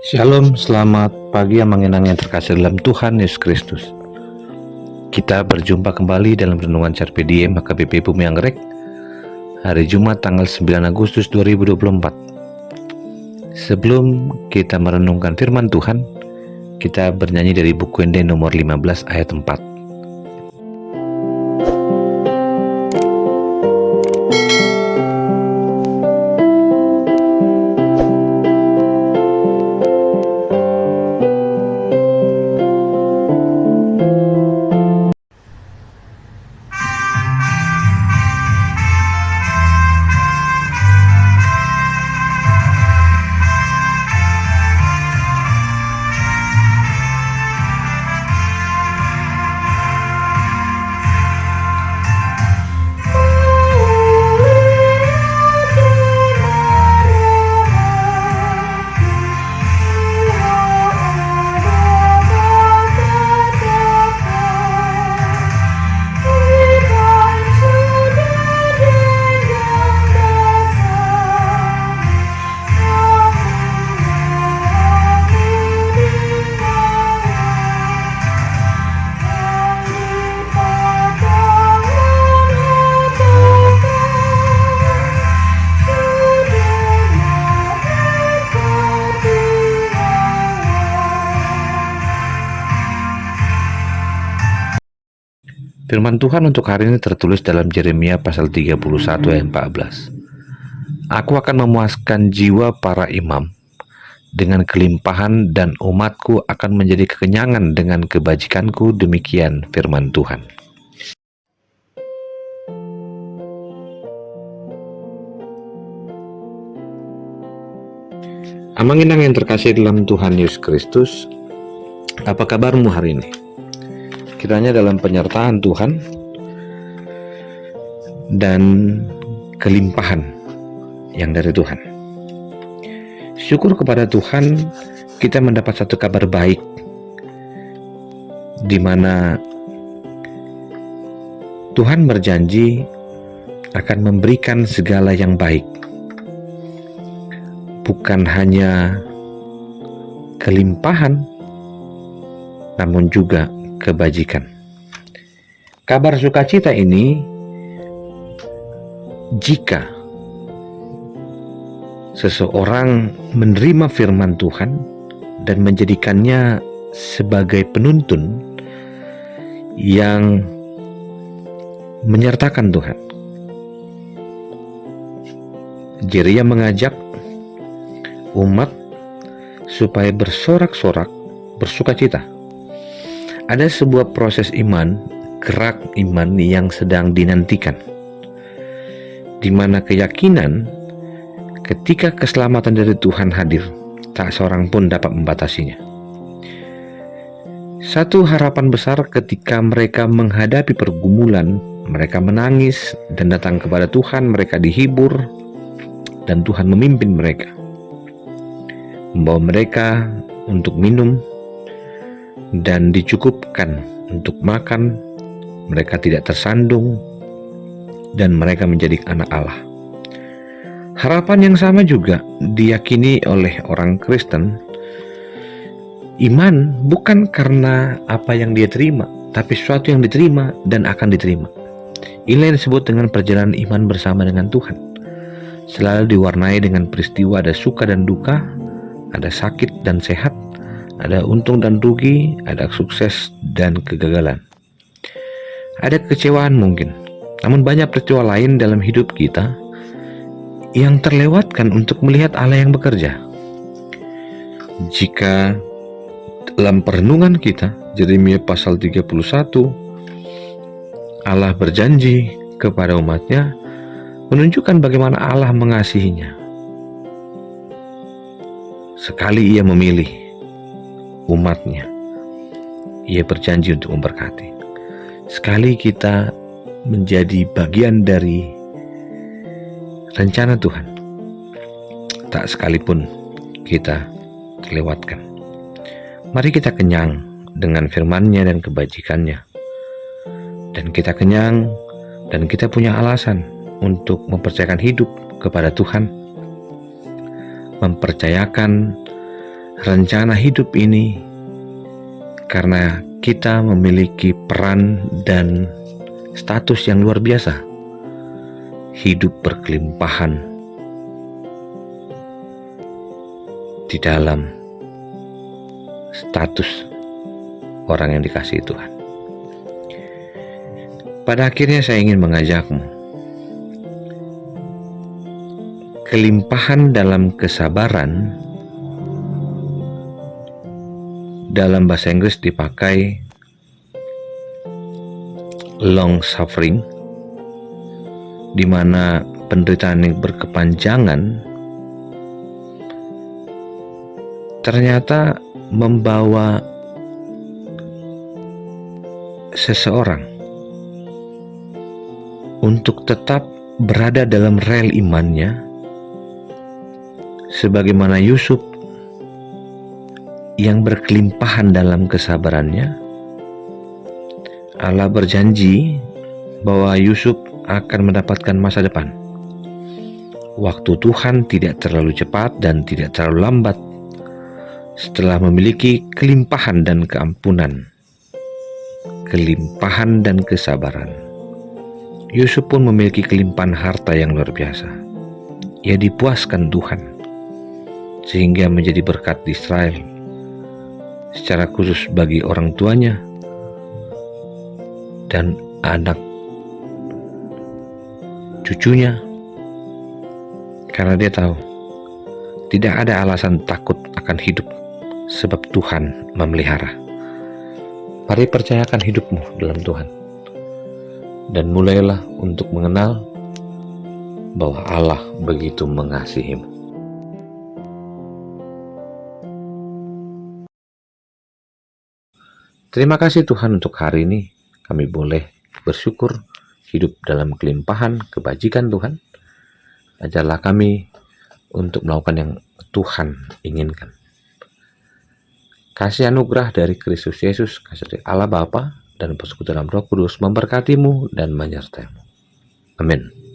Shalom, selamat pagi yang terkasih dalam Tuhan Yesus Kristus. Kita berjumpa kembali dalam renungan Carpe Diem HKBP Bumi Anggrek, hari Jumat tanggal 9 Agustus 2024. Sebelum kita merenungkan firman Tuhan, kita bernyanyi dari buku Ende nomor 15 ayat 4. Firman Tuhan untuk hari ini tertulis dalam Yeremia pasal 31 ayat 14. Aku akan memuaskan jiwa para imam dengan kelimpahan, dan umatku akan menjadi kekenyangan dengan kebajikanku. Demikian firman Tuhan. Amang-inang yang terkasih dalam Tuhan Yesus Kristus, apa kabarmu hari ini? Kiranya dalam penyertaan Tuhan dan kelimpahan yang dari Tuhan. Syukur kepada Tuhan, kita mendapat satu kabar baik, di mana Tuhan berjanji akan memberikan segala yang baik, bukan hanya kelimpahan, namun juga kebajikan. Kabar sukacita ini, jika seseorang menerima firman Tuhan dan menjadikannya sebagai penuntun yang menyertakan Tuhan. Yeremia mengajak umat supaya bersorak-sorak, bersukacita. Ada sebuah proses iman, gerak iman yang sedang dinantikan, di mana keyakinan ketika keselamatan dari Tuhan hadir, tak seorang pun dapat membatasinya. Satu harapan besar ketika mereka menghadapi pergumulan, mereka menangis dan datang kepada Tuhan, mereka dihibur, dan Tuhan memimpin mereka, membawa mereka untuk minum dan dicukupkan untuk makan. Mereka tidak tersandung dan mereka menjadi anak Allah. Harapan yang sama juga diyakini oleh orang Kristen. Iman bukan karena apa yang dia terima, tapi sesuatu yang diterima dan akan diterima. Inilah yang disebut dengan perjalanan iman bersama dengan Tuhan. Selalu diwarnai dengan peristiwa, ada suka dan duka, ada sakit dan sehat, ada untung dan rugi, ada sukses dan kegagalan. Ada kekecewaan mungkin, namun banyak peristiwa lain dalam hidup kita yang terlewatkan untuk melihat Allah yang bekerja. Jika dalam perenungan kita, Yeremia pasal 31, Allah berjanji kepada umatnya, menunjukkan bagaimana Allah mengasihinya. Sekali ia memilih umatnya, ia berjanji untuk memberkati. Sekali kita menjadi bagian dari rencana Tuhan, tak sekalipun kita terlewatkan. Mari kita kenyang dengan firman-Nya dan kebajikan-Nya, dan kita kenyang dan kita punya alasan untuk mempercayakan hidup kepada Tuhan, mempercayakan rencana hidup ini karena kita memiliki peran dan status yang luar biasa. Hidup berkelimpahan di dalam status orang yang dikasihi Tuhan. Pada akhirnya saya ingin mengajakmu, kelimpahan dalam kesabaran dalam bahasa Inggris dipakai long suffering, di mana penderitaan yang berkepanjangan ternyata membawa seseorang untuk tetap berada dalam rel imannya, sebagaimana Yusuf yang berkelimpahan dalam kesabarannya. Allah berjanji bahwa Yusuf akan mendapatkan masa depan. Waktu Tuhan tidak terlalu cepat dan tidak terlalu lambat. Setelah memiliki kelimpahan dan keampunan, kelimpahan dan kesabaran, Yusuf pun memiliki kelimpahan harta yang luar biasa. Ia dipuaskan Tuhan sehingga menjadi berkat di Israel, secara khusus bagi orang tuanya dan anak cucunya, karena dia tahu tidak ada alasan takut akan hidup sebab Tuhan memelihara. Mari percayakan hidupmu dalam Tuhan dan mulailah untuk mengenal bahwa Allah begitu mengasihimu. Terima kasih Tuhan untuk hari ini kami boleh bersyukur hidup dalam kelimpahan kebajikan Tuhan. Ajarlah kami untuk melakukan yang Tuhan inginkan. Kasih anugerah dari Kristus Yesus, kasih dari Allah Bapa dan persekutuan Roh Kudus memberkatimu dan menyertaimu. Amin.